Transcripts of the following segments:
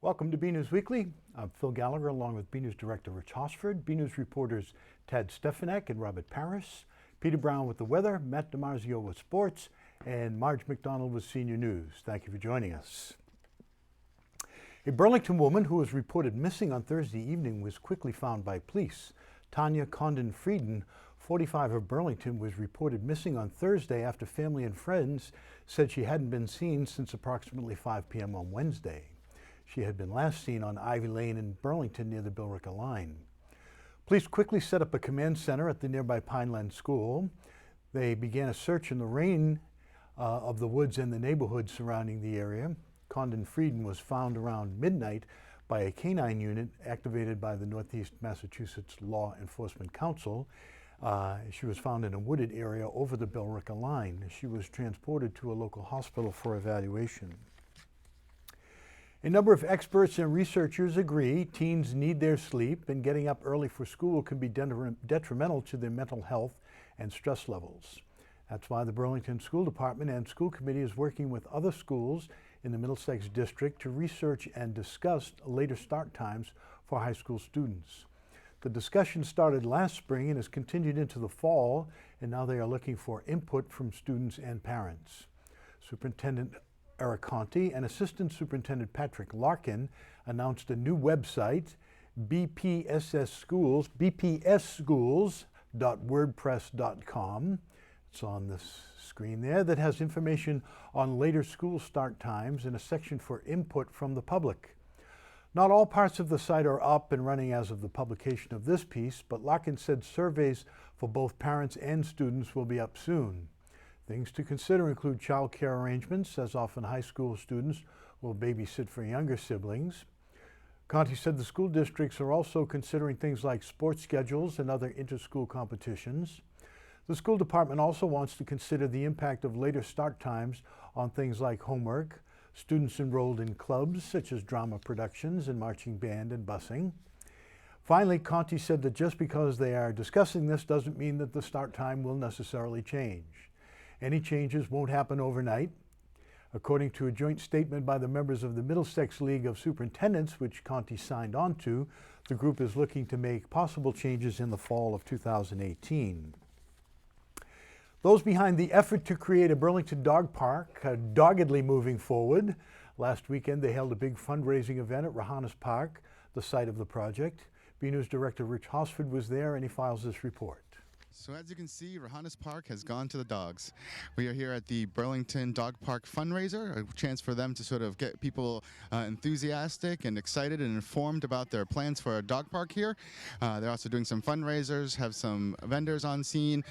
Welcome to BNEWS Weekly. I'm Phil Gallagher along with BNEWS Director Rich Hosford, BNEWS reporters Ted Stefanek and Robert Paris, Peter Brown with the weather, Matt DiMarzio with sports, and Marge McDonald with senior news. Thank you for joining us. A Burlington woman who was reported missing on Thursday evening was quickly found by police. Tanya Condon-Frieden, 45 of Burlington, was reported missing on Thursday after family and friends said she hadn't been seen since approximately 5 p.m. on Wednesday. She had been last seen on Ivy Lane in Burlington near the Billerica line. Police quickly set up a command center at the nearby Pineland School. They began a search in the rain of the woods and the neighborhood surrounding the area. Condon-Frieden was found around midnight by a canine unit activated by the Northeast Massachusetts Law Enforcement Council. She was found in a wooded area over the Billerica line. She was transported to a local hospital for evaluation. A number of experts and researchers agree teens need their sleep, and getting up early for school can be detrimental to their mental health and stress levels. That's why the Burlington School Department and School Committee is working with other schools in the Middlesex District to research and discuss later start times for high school students. The discussion started last spring and has continued into the fall, and now they are looking for input from students and parents. Superintendent Eric Conti and Assistant Superintendent Patrick Larkin announced a new website, bpsschools.wordpress.com. It's on this screen there, that has information on later school start times and a section for input from the public. Not all parts of the site are up and running as of the publication of this piece, but Larkin said surveys for both parents and students will be up soon. Things to consider include child care arrangements, as often high school students will babysit for younger siblings. Conti said the school districts are also considering things like sports schedules and other inter-school competitions. The school department also wants to consider the impact of later start times on things like homework, students enrolled in clubs such as drama productions and marching band and busing. Finally, Conti said that just because they are discussing this doesn't mean that the start time will necessarily change. Any changes won't happen overnight. According to a joint statement by the members of the Middlesex League of Superintendents, which Conti signed on to, the group is looking to make possible changes in the fall of 2018. Those behind the effort to create a Burlington dog park are doggedly moving forward. Last weekend, they held a big fundraising event at Rohannes Park, the site of the project. BNews Director Rich Hosford was there, and he files this report. So as you can see, Rohannes Park has gone to the dogs. We are here at the Burlington Dog Park fundraiser, a chance for them to sort of get people enthusiastic and excited and informed about their plans for a dog park here. They're also doing some fundraisers, have some vendors on scene,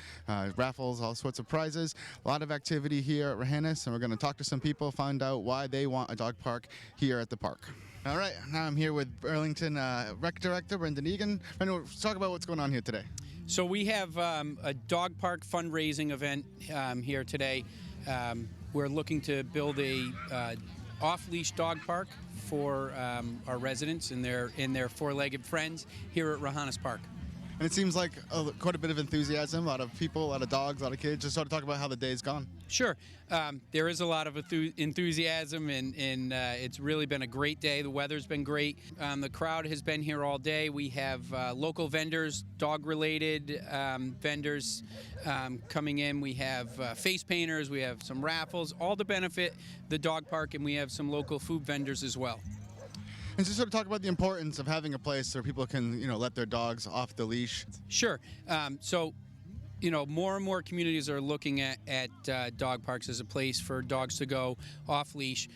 raffles, all sorts of prizes. A lot of activity here at Rohannes, and we're going to talk to some people, find out why they want a dog park here at the park. All right, now I'm here with Burlington Rec Director Brendan Egan. Brendan, let's talk about what's going on here today. So we have a dog park fundraising event here today. We're looking to build a off-leash dog park for our residents and their four-legged friends here at Rohannes Park. And it seems like quite a bit of enthusiasm, a lot of people, a lot of dogs, a lot of kids. Just sort of talk about how the day's gone. Sure. There is a lot of enthusiasm, and it's really been a great day. The weather's been great. The crowd has been here all day. We have local vendors, dog-related vendors coming in. We have face painters. We have some raffles, all to benefit the dog park, and we have some local food vendors as well. And just sort of talk about the importance of having a place where people can, let their dogs off the leash. Sure. So, more and more communities are looking at dog parks as a place for dogs to go off leash.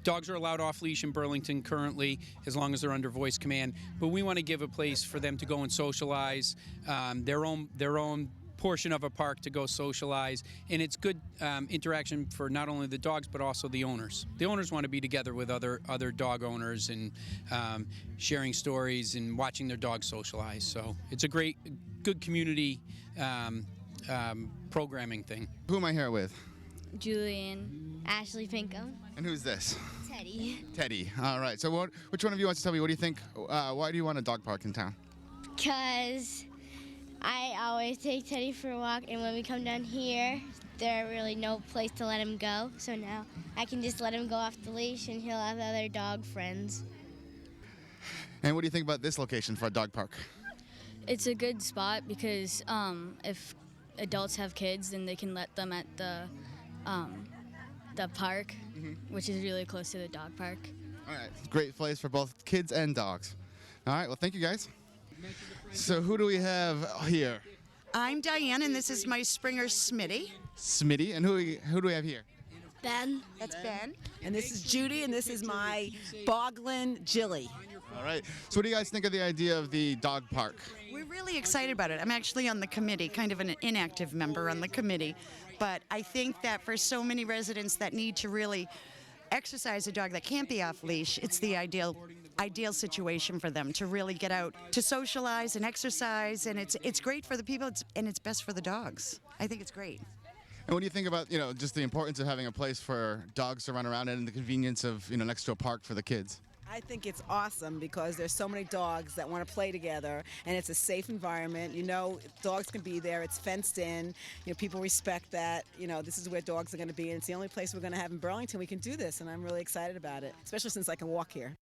Dogs are allowed off leash in Burlington currently, as long as they're under voice command. But we want to give a place for them to go and socialize, their own portion of a park to go socialize, and it's good interaction for not only the dogs but also the owners. The owners want to be together with other dog owners and sharing stories and watching their dogs socialize. So it's a good community programming thing. Who am I here with? Julian, Ashley Pinkham. And who's this? Teddy. Teddy. All right. So which one of you wants to tell me, what do you think, why do you want a dog park in town? Because I always take Teddy for a walk, and when we come down here, there really no place to let him go. So now I can just let him go off the leash and he'll have other dog friends. And what do you think about this location for a dog park? It's a good spot because if adults have kids, then they can let them at the park, which is really close to the dog park. All right, great place for both kids and dogs. All right, well, thank you guys. So who do we have here? I'm Diane, and this is my Springer Smitty. Smitty, and who do we have here? Ben? That's Ben. And this is Judy, and this is my Boglin Jilly. All right, so what do you guys think of the idea of the dog park? We're really excited about it. I'm actually on the committee, kind of an inactive member on the committee. But I think that for so many residents that need to really exercise a dog that can't be off leash, it's the ideal situation for them to really get out to socialize and exercise, and it's great for the people and it's best for the dogs. I think it's great. And what do you think about, just the importance of having a place for dogs to run around in and the convenience of, next to a park for the kids? I think it's awesome because there's so many dogs that want to play together, and it's a safe environment. Dogs can be there. It's fenced in. People respect that. This is where dogs are going to be, and it's the only place we're going to have in Burlington we can do this, and I'm really excited about it, especially since I can walk here.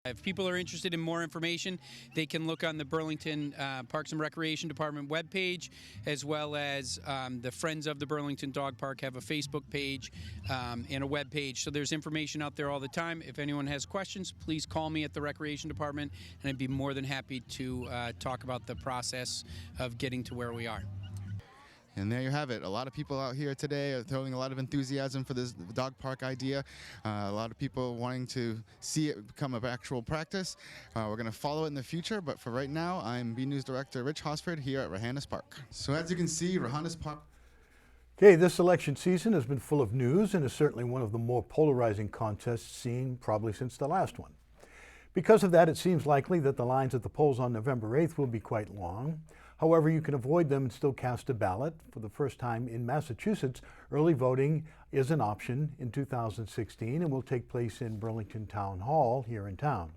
If people are interested in more information, they can look on the Burlington Parks and Recreation Department webpage, as well as the Friends of the Burlington Dog Park have a Facebook page and a web page. So there's information out there all the time. If anyone has questions, please call me at the Recreation Department, and I'd be more than happy to talk about the process of getting to where we are. And there you have it. A lot of people out here today are throwing a lot of enthusiasm for this dog park idea. A lot of people wanting to see it become an actual practice. We're going to follow it in the future, but for right now, I'm BNEWS Director Rich Hosford here at Rahannes Park. So as you can see, Rahannes Park. Okay, this election season has been full of news and is certainly one of the more polarizing contests seen probably since the last one. Because of that, it seems likely that the lines at the polls on November 8th will be quite long. However, you can avoid them and still cast a ballot. For the first time in Massachusetts, early voting is an option in 2016 and will take place in Burlington Town Hall here in town.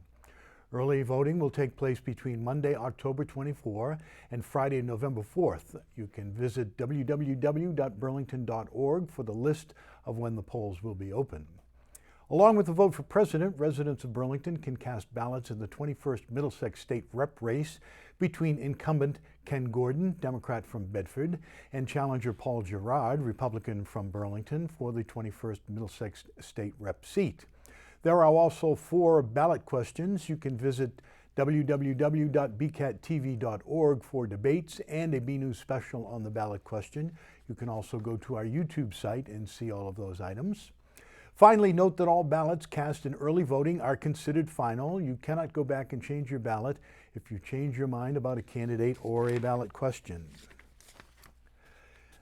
Early voting will take place between Monday, October 24 and Friday, November 4th. You can visit www.burlington.org for the list of when the polls will be open. Along with the vote for president, residents of Burlington can cast ballots in the 21st Middlesex State Rep race between incumbent Ken Gordon, Democrat from Bedford, and challenger Paul Gerard, Republican from Burlington, for the 21st Middlesex State Rep seat. There are also 4 ballot questions. You can visit www.bcattv.org for debates and a BNews special on the ballot question. You can also go to our YouTube site and see all of those items. Finally, note that all ballots cast in early voting are considered final. You cannot go back and change your ballot if you change your mind about a candidate or a ballot question.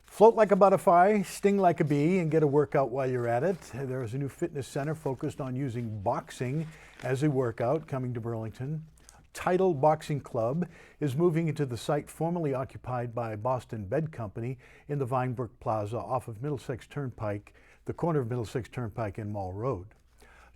Float like a butterfly, sting like a bee, and get a workout while you're at it. There is a new fitness center focused on using boxing as a workout coming to Burlington. Title Boxing Club is moving into the site formerly occupied by Boston Bed Company in the Vinebrook Plaza off of Middlesex Turnpike, the corner of Middlesex Turnpike and Mall Road.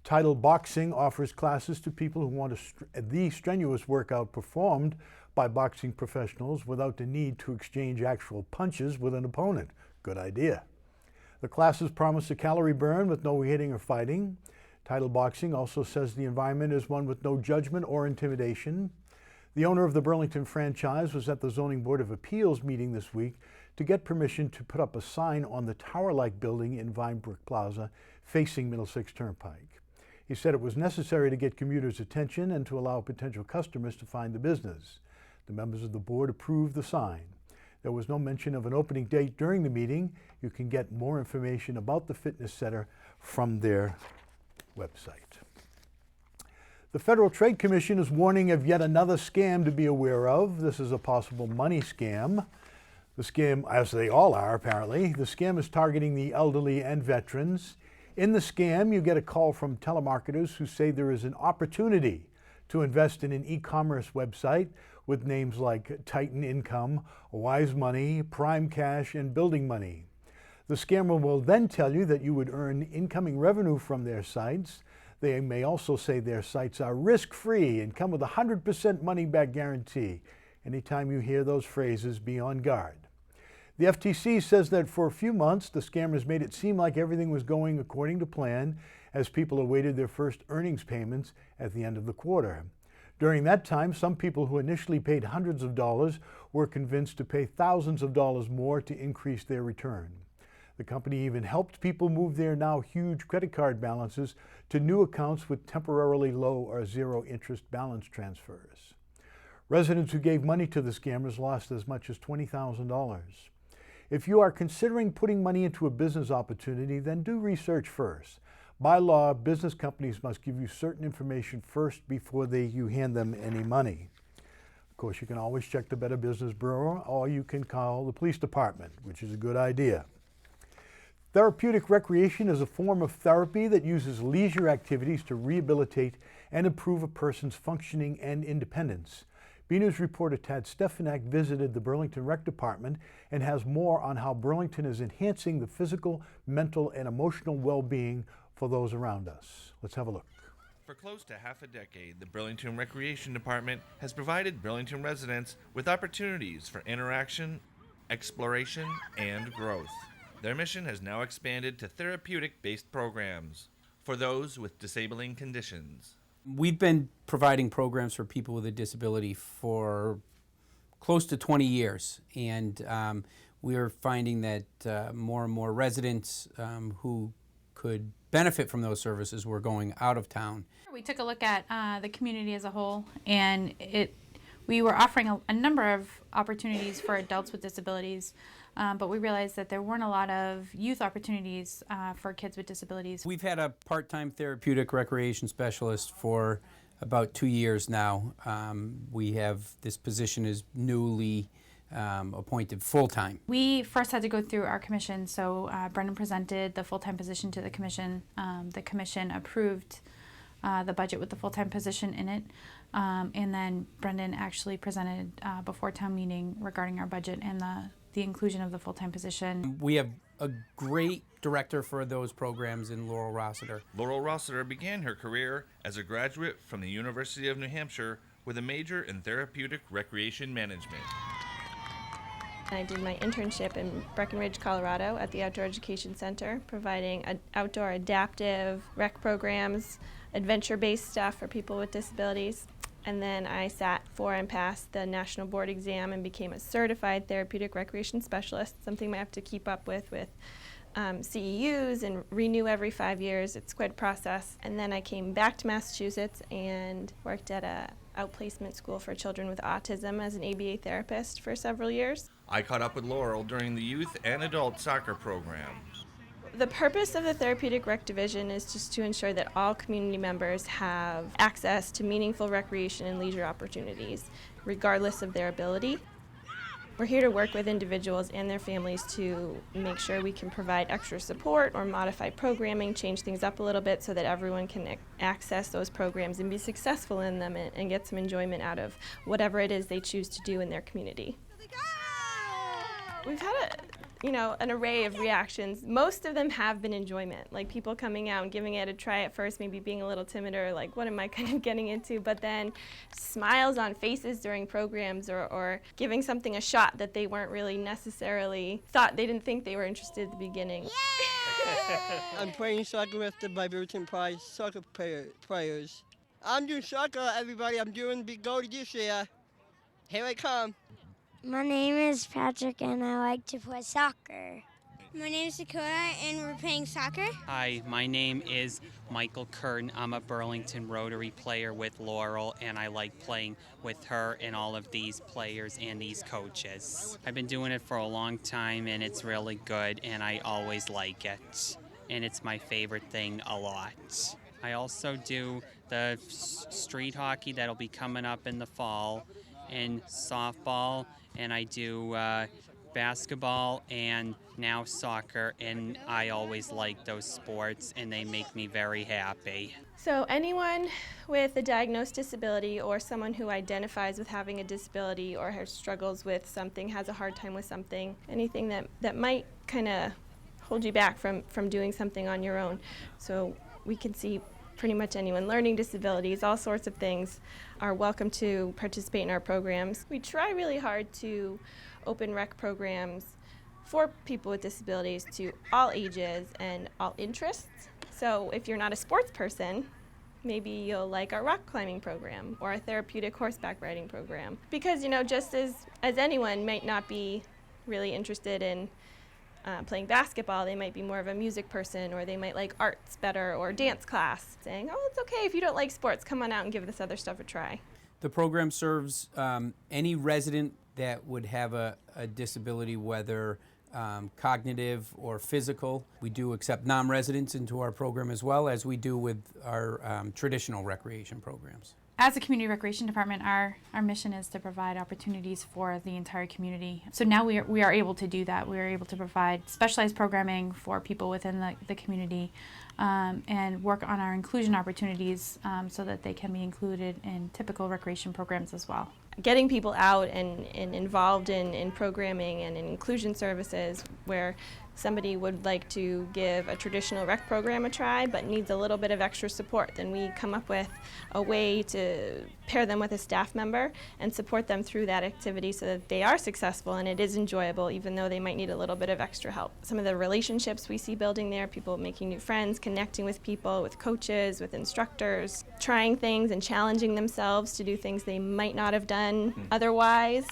Title Boxing offers classes to people who want the strenuous workout performed by boxing professionals without the need to exchange actual punches with an opponent. Good idea. The classes promise a calorie burn with no hitting or fighting. Title Boxing also says the environment is one with no judgment or intimidation. The owner of the Burlington franchise was at the Zoning Board of Appeals meeting this week to get permission to put up a sign on the tower-like building in Vinebrook Plaza facing Middlesex Turnpike. He said it was necessary to get commuters' attention and to allow potential customers to find the business. The members of the board approved the sign. There was no mention of an opening date during the meeting. You can get more information about the fitness center from their website. The Federal Trade Commission is warning of yet another scam to be aware of. This is a possible money scam. The scam, as they all are apparently, the scam is targeting the elderly and veterans. In the scam, you get a call from telemarketers who say there is an opportunity to invest in an e-commerce website with names like Titan Income, Wise Money, Prime Cash, and Building Money. The scammer will then tell you that you would earn incoming revenue from their sites. They may also say their sites are risk-free and come with a 100% money-back guarantee. Anytime you hear those phrases, be on guard. The FTC says that for a few months, the scammers made it seem like everything was going according to plan as people awaited their first earnings payments at the end of the quarter. During that time, some people who initially paid hundreds of dollars were convinced to pay thousands of dollars more to increase their return. The company even helped people move their now huge credit card balances to new accounts with temporarily low or zero interest balance transfers. Residents who gave money to the scammers lost as much as $20,000. If you are considering putting money into a business opportunity, then do research first. By law, business companies must give you certain information first before you hand them any money. Of course, you can always check the Better Business Bureau, or you can call the police department, which is a good idea. Therapeutic recreation is a form of therapy that uses leisure activities to rehabilitate and improve a person's functioning and independence. BNews reporter Tad Stefanek visited the Burlington Rec Department and has more on how Burlington is enhancing the physical, mental, and emotional well-being for those around us. Let's have a look. For close to half a decade, the Burlington Recreation Department has provided Burlington residents with opportunities for interaction, exploration, and growth. Their mission has now expanded to therapeutic-based programs for those with disabling conditions. We've been providing programs for people with a disability for close to 20 years, and we are finding that more and more residents who could benefit from those services were going out of town. We took a look at the community as a whole, and we were offering a number of opportunities for adults with disabilities, but we realized that there weren't a lot of youth opportunities for kids with disabilities. We've had a part-time therapeutic recreation specialist for about 2 years now. We have this position is newly appointed full-time. We first had to go through our commission, so Brendan presented the full-time position to the commission. The commission approved the budget with the full-time position in it, and then Brendan actually presented before town meeting regarding our budget and the inclusion of the full-time position. We have a great director for those programs in Laurel Rossiter. Laurel Rossiter began her career as a graduate from the University of New Hampshire with a major in therapeutic recreation management. I did my internship in Breckenridge, Colorado at the Outdoor Education Center, providing outdoor adaptive rec programs, adventure-based stuff for people with disabilities. And then I sat for and passed the national board exam and became a certified therapeutic recreation specialist, something I have to keep up with CEUs and renew every 5 years. It's quite a process. And then I came back to Massachusetts and worked at a outplacement school for children with autism as an ABA therapist for several years. I caught up with Laurel during the youth and adult soccer program. The purpose of the Therapeutic Rec Division is just to ensure that all community members have access to meaningful recreation and leisure opportunities, regardless of their ability. We're here to work with individuals and their families to make sure we can provide extra support or modify programming, change things up a little bit so that everyone can access those programs and be successful in them and get some enjoyment out of whatever it is they choose to do in their community. We've had an array of reactions. Most of them have been enjoyment, like people coming out and giving it a try at first, maybe being a little timid or like, what am I kind of getting into? But then smiles on faces during programs or giving something a shot that they weren't really necessarily they didn't think they were interested at the beginning. I'm playing soccer with the Burlington Pride soccer players. I'm doing soccer, everybody. I'm doing big goal this year. Here I come. My name is Patrick and I like to play soccer. My name is Dakota and we're playing soccer. Hi, my name is Michael Curtin. I'm a Burlington Rotary player with Laurel and I like playing with her and all of these players and these coaches. I've been doing it for a long time and it's really good and I always like it. And it's my favorite thing a lot. I also do the street hockey that'll be coming up in the fall and softball, and I do basketball and now soccer, and I always like those sports and they make me very happy. So anyone with a diagnosed disability or someone who identifies with having a disability or has struggles with something, has a hard time with something, anything that might kind of hold you back from doing something on your own. So we can see pretty much anyone, learning disabilities, all sorts of things, are welcome to participate in our programs. We try really hard to open rec programs for people with disabilities to all ages and all interests. So if you're not a sports person, maybe you'll like our rock climbing program or our therapeutic horseback riding program. Because, just as anyone might not be really interested in playing basketball, they might be more of a music person, or they might like arts better, or dance class, saying, oh, it's okay if you don't like sports, come on out and give this other stuff a try. The program serves any resident that would have a disability, whether cognitive or physical. We do accept non-residents into our program as well, as we do with our traditional recreation programs. As a community recreation department, our mission is to provide opportunities for the entire community. So now we are able to do that. We are able to provide specialized programming for people within the community and work on our inclusion opportunities so that they can be included in typical recreation programs as well. Getting people out and involved in programming and in inclusion services where somebody would like to give a traditional rec program a try but needs a little bit of extra support, then we come up with a way to pair them with a staff member and support them through that activity so that they are successful and it is enjoyable, even though they might need a little bit of extra help. Some of the relationships we see building there, people making new friends, connecting with people, with coaches, with instructors, trying things and challenging themselves to do things they might not have done otherwise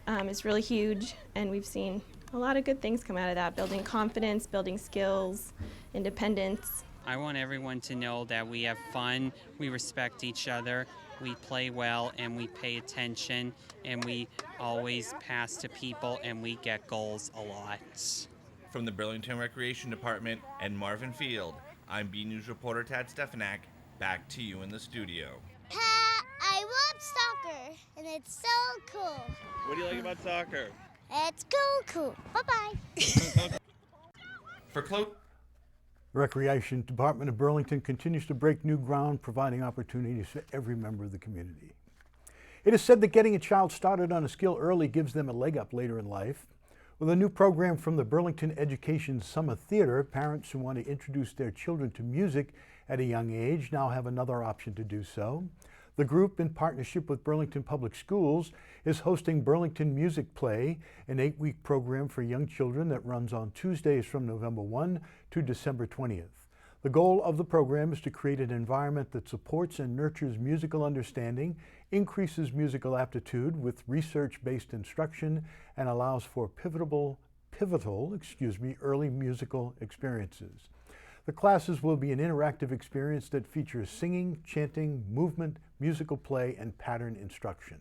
is really huge, and we've seen a lot of good things come out of that, building confidence, building skills, independence. I want everyone to know that we have fun, we respect each other, we play well, and we pay attention, and we always pass to people, and we get goals a lot. From the Burlington Recreation Department and Marvin Field, I'm BNews reporter Tad Stefanak. Back to you in the studio. Pat, I love soccer, and it's so cool. What do you like about soccer? It's cool. Bye-bye. For close. The Recreation Department of Burlington continues to break new ground, providing opportunities for every member of the community. It is said that getting a child started on a skill early gives them a leg up later in life. With a new program from the Burlington Education Summer Theater, parents who want to introduce their children to music at a young age now have another option to do so. The group, in partnership with Burlington Public Schools, is hosting Burlington Music Play, an 8-week program for young children that runs on Tuesdays from November 1 to December 20th. The goal of the program is to create an environment that supports and nurtures musical understanding, increases musical aptitude with research-based instruction, and allows for pivotal early musical experiences. The classes will be an interactive experience that features singing, chanting, movement, musical play, and pattern instruction.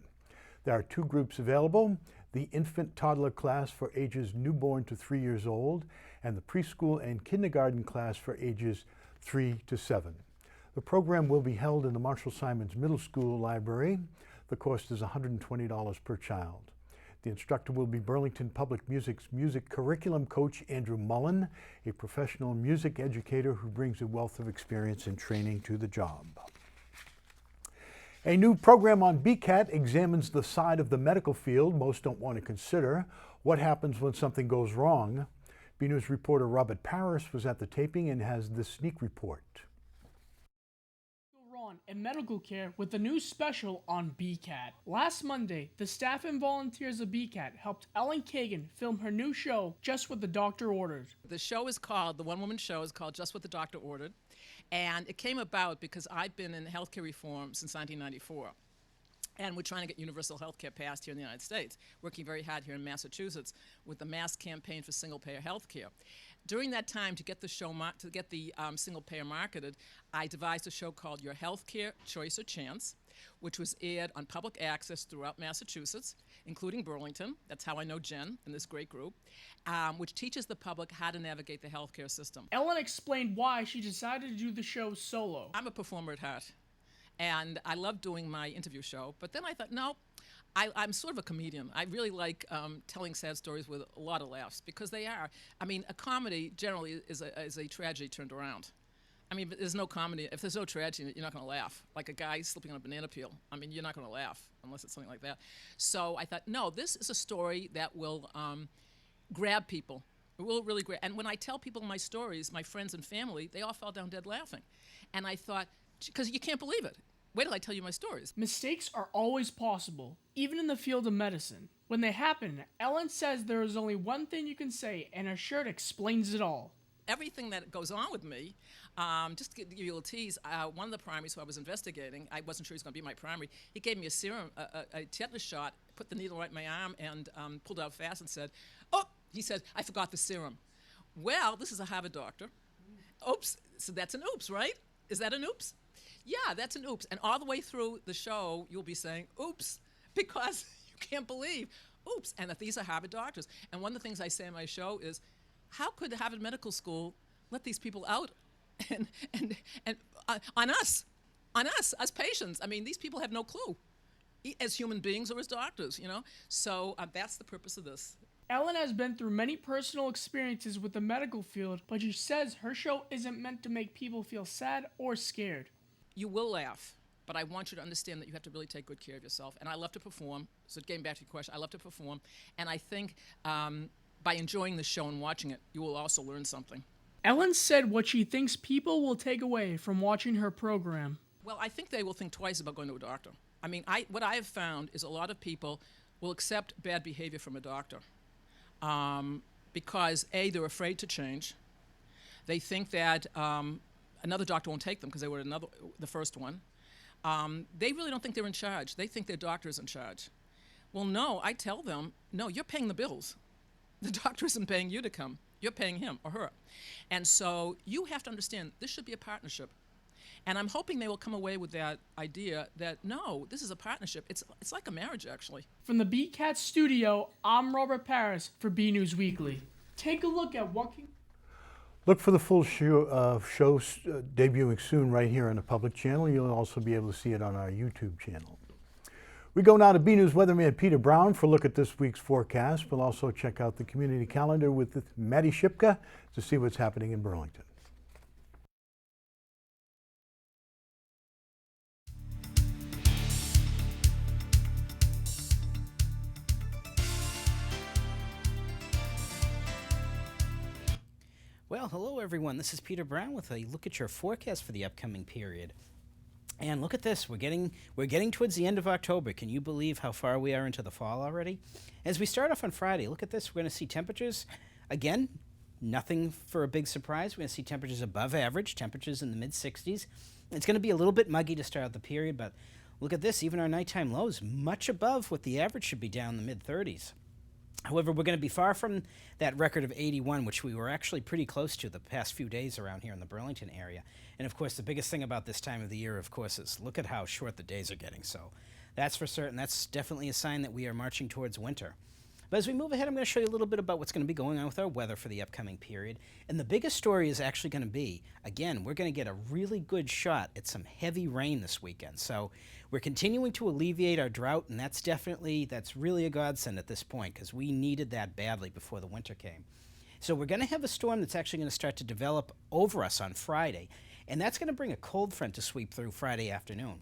There are 2 groups available: the infant-toddler class for ages newborn to 3 years old, and the preschool and kindergarten class for ages 3 to 7. The program will be held in the Marshall Simons Middle School library. The cost is $120 per child. The instructor will be Burlington Public Music's music curriculum coach Andrew Mullen, a professional music educator who brings a wealth of experience and training to the job. A new program on BCAT examines the side of the medical field most don't want to consider: what happens when something goes wrong. BNews reporter Robert Paris was at the taping and has this sneak report. And medical care with a new special on BCAT. Last Monday, the staff and volunteers of BCAT helped Ellen Kagan film her new show, Just What the Doctor Ordered. The show is called, the one-woman show is called Just What the Doctor Ordered, and it came about because I've been in healthcare reform since 1994. And we're trying to get universal health care passed here in the United States, working very hard here in Massachusetts with the mass campaign for single-payer health care. During that time, to get the show single-payer marketed, I devised a show called Your Healthcare Choice or Chance, which was aired on public access throughout Massachusetts, including Burlington. That's how I know Jen and this great group, which teaches the public how to navigate the healthcare system. Ellen explained why she decided to do the show solo. I'm a performer at heart, and I love doing my interview show, but then I thought, no, I'm sort of a comedian. I really like telling sad stories with a lot of laughs, because they are. I mean, a comedy generally is a tragedy turned around. I mean, there's no comedy. If there's no tragedy, you're not going to laugh. Like a guy slipping on a banana peel. I mean, you're not going to laugh unless it's something like that. So I thought, no, this is a story that will grab people. It will really grab. And when I tell people my stories, my friends and family, they all fall down dead laughing. And I thought, because you can't believe it. Wait till I tell you my stories. Mistakes are always possible, even in the field of medicine. When they happen, Ellen says there is only one thing you can say, and her shirt explains it all. Everything that goes on with me, just to give you a little tease, one of the primaries who I was investigating, I wasn't sure he was going to be my primary, he gave me a serum, a tetanus shot, put the needle right in my arm, and pulled out fast and said, oh, he said, I forgot the serum. Well, this is a Harvard doctor. Oops, so that's an oops, right? Is that an oops? Yeah, that's an oops. And all the way through the show, you'll be saying oops, because you can't believe, oops. And that these are Harvard doctors. And one of the things I say in my show is, how could the Harvard Medical School let these people out and on us, as patients? I mean, these people have no clue, as human beings or as doctors, you know? So that's the purpose of this. Ellen has been through many personal experiences with the medical field, but she says her show isn't meant to make people feel sad or scared. You will laugh, but I want you to understand that you have to really take good care of yourself. And I love to perform, so getting back to your question, I love to perform. And I think by enjoying the show and watching it, you will also learn something. Ellen said what she thinks people will take away from watching her program. Well, I think they will think twice about going to a doctor. I mean, what I have found is a lot of people will accept bad behavior from a doctor because, A, they're afraid to change. They think that another doctor won't take them because they were the first one. They really don't think they're in charge. They think their doctor is in charge. Well, no, I tell them, no, you're paying the bills. The doctor isn't paying you to come. You're paying him or her. And so you have to understand this should be a partnership. And I'm hoping they will come away with that idea that, no, this is a partnership. It's like a marriage, actually. From the BCAT studio, I'm Robert Paris for BNews Weekly. Take a look at what can... Look for the full show debuting soon right here on the public channel. You'll also be able to see it on our YouTube channel. We go now to BNews weatherman Peter Brown for a look at this week's forecast. We'll also check out the community calendar with Madi Shipka to see what's happening in Burlington. Well, hello everyone. This is Peter Brown with a look at your forecast for the upcoming period. And look at this, we're getting towards the end of October. Can you believe how far we are into the fall already? As we start off on Friday, look at this, we're going to see temperatures, again, nothing for a big surprise. We're going to see temperatures above average, temperatures in the mid-60s. It's going to be a little bit muggy to start out the period, but look at this, even our nighttime lows, much above what the average should be down in the mid-30s. However, we're going to be far from that record of 81, which we were actually pretty close to the past few days around here in the Burlington area. And, of course, the biggest thing about this time of the year, of course, is look at how short the days are getting. So that's for certain. That's definitely a sign that we are marching towards winter. But as we move ahead, I'm going to show you a little bit about what's going to be going on with our weather for the upcoming period. And the biggest story is actually going to be, again, we're going to get a really good shot at some heavy rain this weekend. So we're continuing to alleviate our drought, and that's really a godsend at this point because we needed that badly before the winter came. So we're going to have a storm that's actually going to start to develop over us on Friday, and that's going to bring a cold front to sweep through Friday afternoon.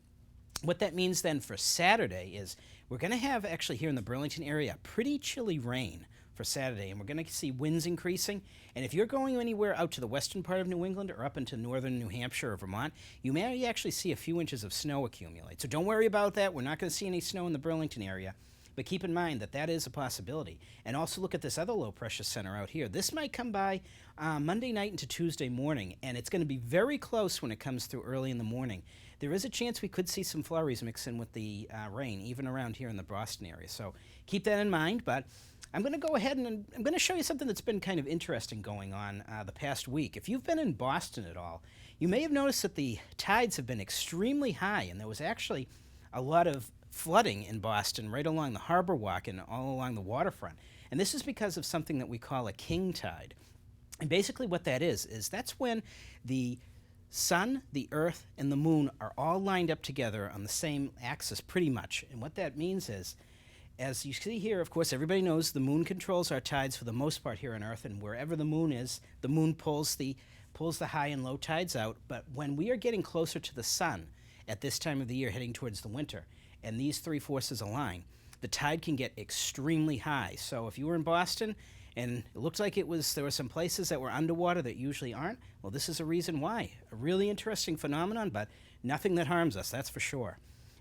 What that means then for Saturday is we're going to have actually here in the Burlington area pretty chilly rain for Saturday, and we're going to see winds increasing. And if you're going anywhere out to the western part of New England or up into northern New Hampshire or Vermont, you may actually see a few inches of snow accumulate. So don't worry about that. We're not going to see any snow in the Burlington area. But keep in mind that that is a possibility. And also look at this other low-pressure center out here. This might come by Monday night into Tuesday morning, and it's going to be very close when it comes through early in the morning. There is a chance we could see some flurries mix in with the rain, even around here in the Boston area. So keep that in mind. But I'm going to go ahead and I'm going to show you something that's been kind of interesting going on the past week. If you've been in Boston at all, you may have noticed that the tides have been extremely high, and there was actually a lot of flooding in Boston right along the Harbor Walk and all along the waterfront. And this is because of something that we call a king tide. And basically what that is that's when the sun, the earth, and the moon are all lined up together on the same axis pretty much. And what that means is, as you see here, of course, everybody knows the moon controls our tides for the most part here on Earth, and wherever the moon is, the moon pulls the high and low tides out. But when we are getting closer to the sun at this time of the year, heading towards the winter, and these three forces align, the tide can get extremely high. So if you were in Boston And it looked like there were some places that were underwater that usually aren't. Well, this is a reason why. A really interesting phenomenon, but nothing that harms us, that's for sure.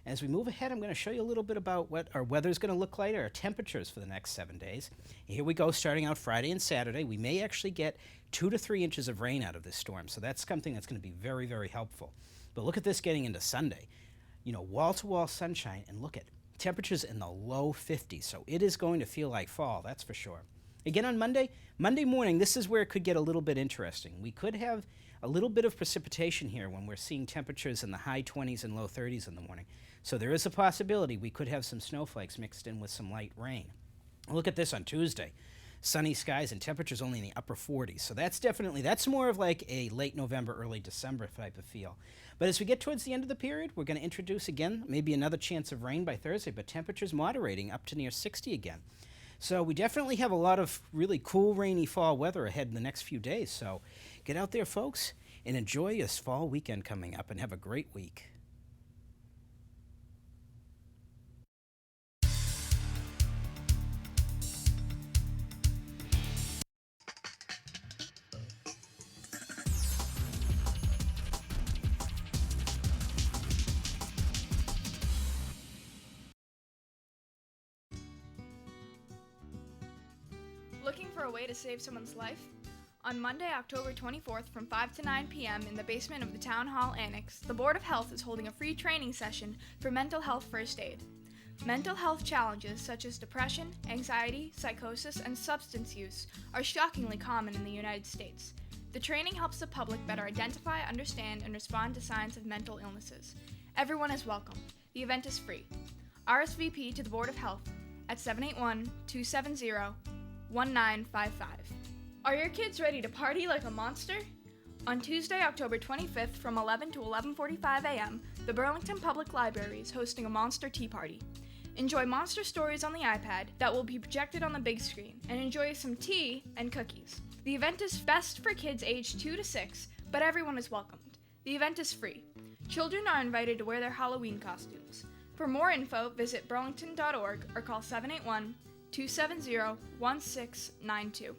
As we move ahead, I'm going to show you a little bit about what our weather is going to look like, our temperatures for the next 7 days. Here we go, starting out Friday and Saturday. We may actually get 2 to 3 inches of rain out of this storm, so that's something that's going to be very, very helpful. But look at this getting into Sunday. You know, wall-to-wall sunshine, and look at temperatures in the low 50s, so it is going to feel like fall, that's for sure. Again on Monday morning, this is where it could get a little bit interesting. We could have a little bit of precipitation here when we're seeing temperatures in the high 20s and low 30s in the morning. So there is a possibility we could have some snowflakes mixed in with some light rain. Look at this on Tuesday. Sunny skies and temperatures only in the upper 40s. So that's more of like a late November, early December type of feel. But as we get towards the end of the period, we're going to introduce again maybe another chance of rain by Thursday, but temperatures moderating up to near 60 again. So we definitely have a lot of really cool, rainy fall weather ahead in the next few days. So get out there, folks, and enjoy this fall weekend coming up, and have a great week. Looking for a way to save someone's life? On Monday, October 24th from 5 to 9 p.m. in the basement of the Town Hall Annex, the Board of Health is holding a free training session for mental health first aid. Mental health challenges such as depression, anxiety, psychosis, and substance use are shockingly common in the United States. The training helps the public better identify, understand, and respond to signs of mental illnesses. Everyone is welcome. The event is free. RSVP to the Board of Health at 781-270-1955. Are your kids ready to party like a monster? On Tuesday, October 25th from 11 to 11:45 a.m., the Burlington Public Library is hosting a Monster Tea Party. Enjoy monster stories on the iPad that will be projected on the big screen, and enjoy some tea and cookies. The event is best for kids aged 2 to 6, but everyone is welcomed. The event is free. Children are invited to wear their Halloween costumes. For more info, visit burlington.org or call 781-270-1692.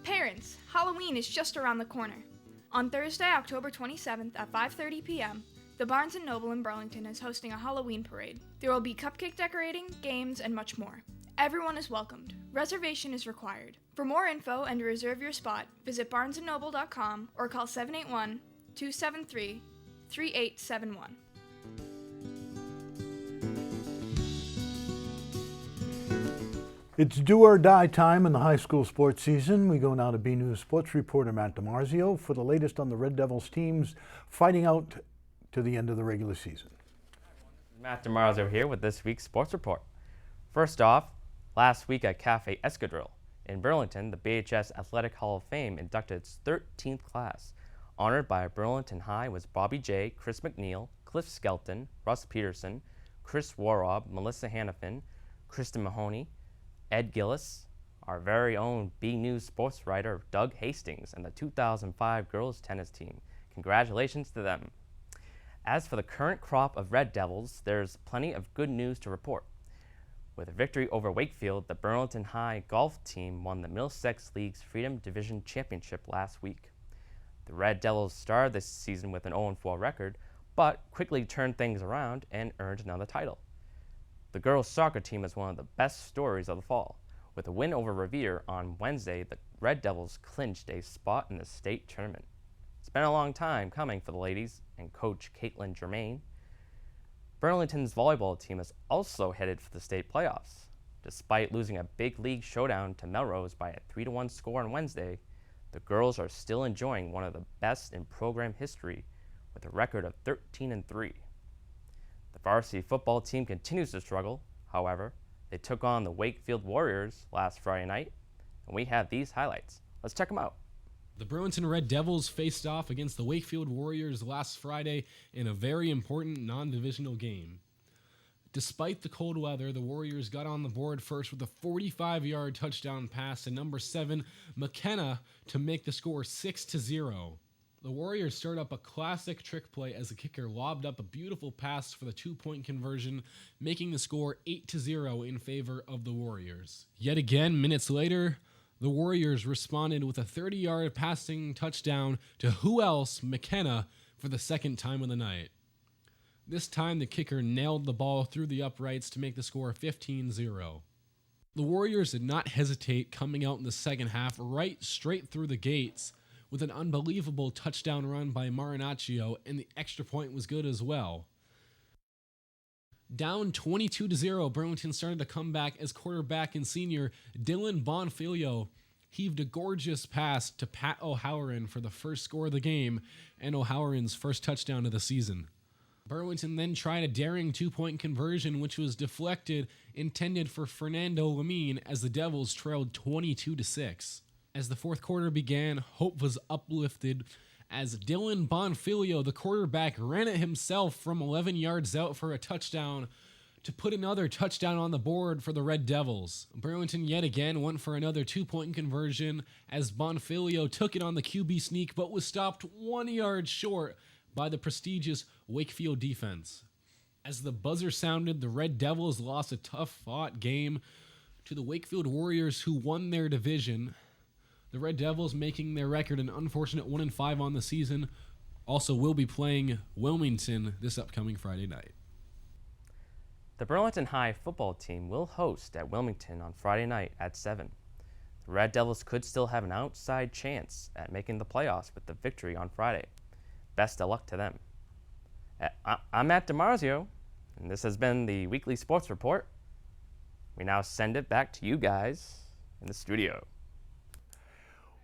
Parents, Halloween is just around the corner. On Thursday, October 27th at 5:30 p.m., the Barnes & Noble in Burlington is hosting a Halloween parade. There will be cupcake decorating, games, and much more. Everyone is welcomed. Reservation is required. For more info and to reserve your spot, visit barnesandnoble.com or call 781-273-3871. It's do or die time in the high school sports season. We go now to BNEWS sports reporter Matt DiMarzio for the latest on the Red Devils teams fighting out to the end of the regular season. Matt DiMarzio here with this week's sports report. First off, last week at Cafe Escadrille in Burlington, the BHS Athletic Hall of Fame inducted its 13th class. Honored by Burlington High was Bobby J., Chris McNeil, Cliff Skelton, Russ Peterson, Chris Warob, Melissa Hannafin, Kristen Mahoney, Ed Gillis, our very own BNews sports writer Doug Hastings, and the 2005 girls tennis team. Congratulations to them. As for the current crop of Red Devils, there's plenty of good news to report. With a victory over Wakefield, the Burlington High golf team won the Middlesex League's Freedom Division Championship last week. The Red Devils started this season with an 0-4 record, but quickly turned things around and earned another title. The girls' soccer team is one of the best stories of the fall. With a win over Revere on Wednesday, the Red Devils clinched a spot in the state tournament. It's been a long time coming for the ladies and coach Caitlin Germain. Burlington's volleyball team is also headed for the state playoffs. Despite losing a big league showdown to Melrose by a 3-1 score on Wednesday, the girls are still enjoying one of the best in program history with a record of 13-3. The varsity football team continues to struggle. However, they took on the Wakefield Warriors last Friday night, and we have these highlights. Let's check them out. The Burlington Red Devils faced off against the Wakefield Warriors last Friday in a very important non-divisional game. Despite the cold weather, the Warriors got on the board first with a 45-yard touchdown pass to number 7, McKenna, to make the score 6-0. The Warriors stirred up a classic trick play as the kicker lobbed up a beautiful pass for the 2-point conversion, making the score 8-0 in favor of the Warriors. Yet again, minutes later, The Warriors responded with a 30-yard passing touchdown to who else? McKenna, for the second time of the night. This time, the kicker nailed the ball through the uprights to make the score 15-0. The Warriors did not hesitate coming out in the second half right straight through the gates with an unbelievable touchdown run by Marinaccio, and the extra point was good as well. Down 22-0, Burlington started to come back as quarterback and senior Dylan Bonfilio heaved a gorgeous pass to Pat O'Halloran for the first score of the game and O'Halloran's first touchdown of the season. Burlington then tried a daring two-point conversion, which was deflected, intended for Fernando Lamine as the Devils trailed 22-6. As the fourth quarter began, hope was uplifted as Dylan Bonfilio, the quarterback, ran it himself from 11 yards out for a touchdown to put another touchdown on the board for the Red Devils. Burlington yet again went for another two-point conversion as Bonfilio took it on the QB sneak but was stopped 1 yard short by the prestigious Wakefield defense. As the buzzer sounded, the Red Devils lost a tough-fought game to the Wakefield Warriors, who won their division. The Red Devils, making their record an unfortunate 1-5 on the season, also will be playing Wilmington this upcoming Friday night. The Burlington High football team will host at Wilmington on Friday night at 7. The Red Devils could still have an outside chance at making the playoffs with the victory on Friday. Best of luck to them. I'm Matt DiMarzio, and this has been the Weekly Sports Report. We now send it back to you guys in the studio.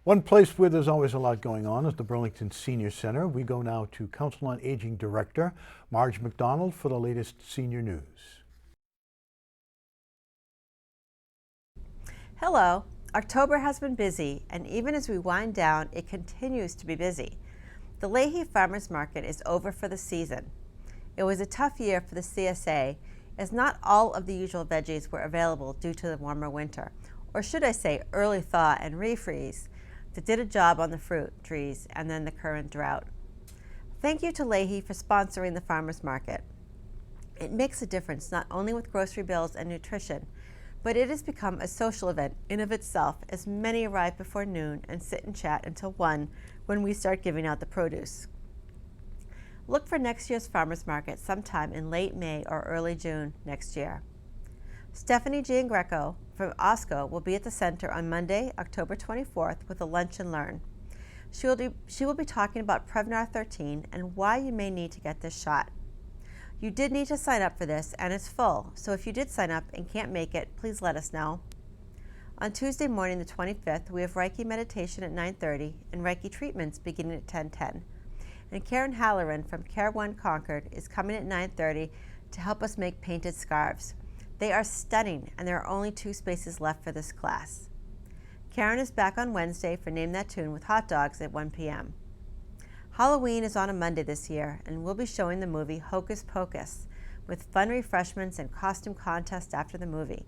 One place where there's always a lot going on is the Burlington Senior Center. We go now to Council on Aging Director Marge McDonald for the latest senior news. Hello. October has been busy, and even as we wind down, it continues to be busy. The Leahy Farmers Market is over for the season. It was a tough year for the CSA, as not all of the usual veggies were available due to the warmer winter, or should I say early thaw and refreeze, that did a job on the fruit trees and then the current drought. Thank you to Leahy for sponsoring the farmers market. It makes a difference not only with grocery bills and nutrition, but it has become a social event in of itself, as many arrive before noon and sit and chat until 1 when we start giving out the produce. Look for next year's farmers market sometime in late May or early June next year. Stephanie Giangreco from OSCO will be at the center on Monday, October 24th with a Lunch and Learn. She will be talking about Prevnar 13 and why you may need to get this shot. You did need to sign up for this, and it's full, so if you did sign up and can't make it, please let us know. On Tuesday morning, the 25th, we have Reiki meditation at 9:30 and Reiki treatments beginning at 10:10. And Karen Halloran from Care One Concord is coming at 9:30 to help us make painted scarves. They are stunning, and there are only 2 spaces left for this class. Karen is back on Wednesday for Name That Tune with hot dogs at 1 p.m. Halloween is on a Monday this year, and we'll be showing the movie Hocus Pocus with fun refreshments and costume contest after the movie.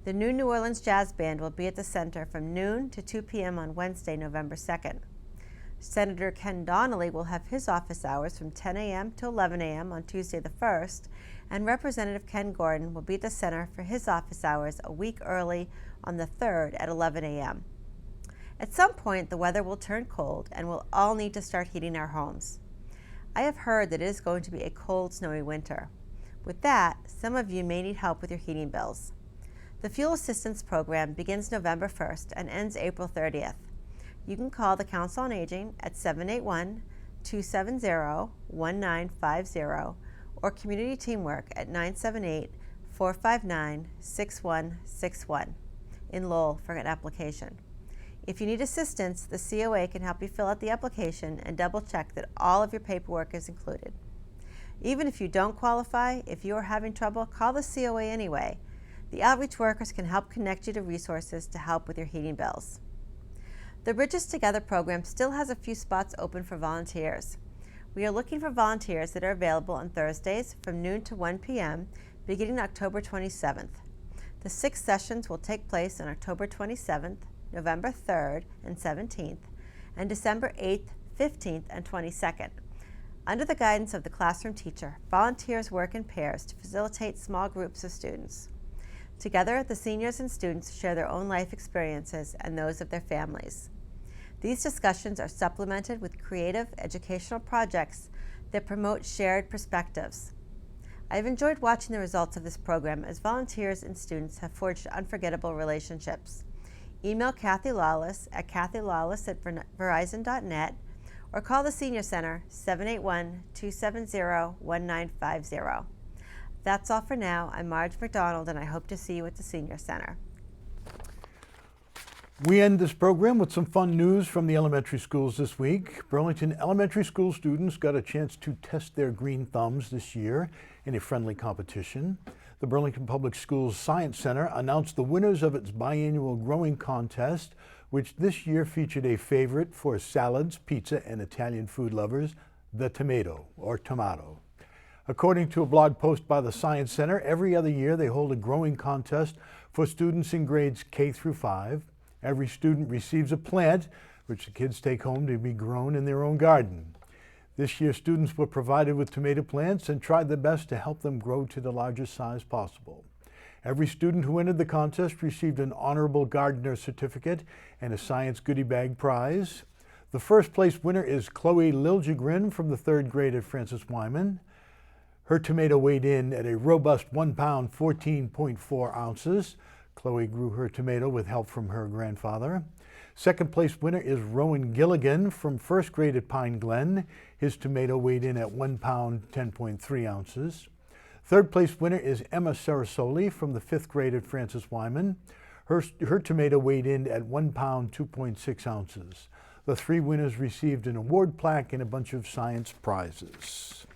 The New Orleans Jazz Band will be at the center from noon to 2 p.m. on Wednesday, November 2nd. Senator Ken Donnelly will have his office hours from 10 a.m. to 11 a.m. on Tuesday the 1st, and Representative Ken Gordon will be at the center for his office hours a week early on the 3rd at 11 a.m. At some point, the weather will turn cold and we'll all need to start heating our homes. I have heard that it is going to be a cold, snowy winter. With that, some of you may need help with your heating bills. The Fuel Assistance Program begins November 1st and ends April 30th. You can call the Council on Aging at 781-270-1950 or Community Teamwork at 978-459-6161 in Lowell for an application. If you need assistance, the COA can help you fill out the application and double check that all of your paperwork is included. Even if you don't qualify, if you are having trouble, call the COA anyway. The outreach workers can help connect you to resources to help with your heating bills. The Bridges Together program still has a few spots open for volunteers. We are looking for volunteers that are available on Thursdays from noon to 1 p.m. beginning October 27th. The 6 sessions will take place on October 27th, November 3rd and 17th, and December 8th, 15th, and 22nd. Under the guidance of the classroom teacher, volunteers work in pairs to facilitate small groups of students. Together, the seniors and students share their own life experiences and those of their families. These discussions are supplemented with creative educational projects that promote shared perspectives. I've enjoyed watching the results of this program as volunteers and students have forged unforgettable relationships. Email Kathy Lawless at kathylawless@verizon.net or call the Senior Center 781-270-1950. That's all for now. I'm Marge McDonald, and I hope to see you at the Senior Center. We end this program with some fun news from the elementary schools this week. Burlington elementary school students got a chance to test their green thumbs this year in a friendly competition. The Burlington Public Schools Science Center announced the winners of its biannual growing contest, which this year featured a favorite for salads, pizza, and Italian food lovers, the tomato, or tomato. According to a blog post by the Science Center, every other year they hold a growing contest for students in grades K through 5. Every student receives a plant, which the kids take home to be grown in their own garden. This year, students were provided with tomato plants and tried their best to help them grow to the largest size possible. Every student who entered the contest received an honorable gardener certificate and a science goodie bag prize. The first place winner is Chloe Liljegren from the 3rd grade at Francis Wyman. Her tomato weighed in at a robust 1 pound, 14.4 ounces. Chloe grew her tomato with help from her grandfather. Second place winner is Rowan Gilligan from 1st grade at Pine Glen. His tomato weighed in at 1 pound, 10.3 ounces. Third place winner is Emma Sarasoli from the 5th grade at Francis Wyman. Her tomato weighed in at 1 pound, 2.6 ounces. The 3 winners received an award plaque and a bunch of science prizes.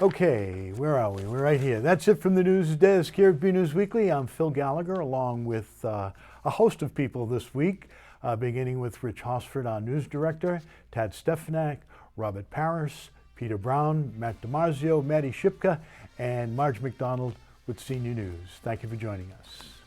Okay, where are we? We're right here. That's it from the news desk here at BNews Weekly. I'm Phil Gallagher, along with a host of people this week, beginning with Rich Hosford, our news director, Tad Stefanak, Robert Paris, Peter Brown, Matt DiMarzio, Madi Shipka, and Marge McDonald with Senior News. Thank you for joining us.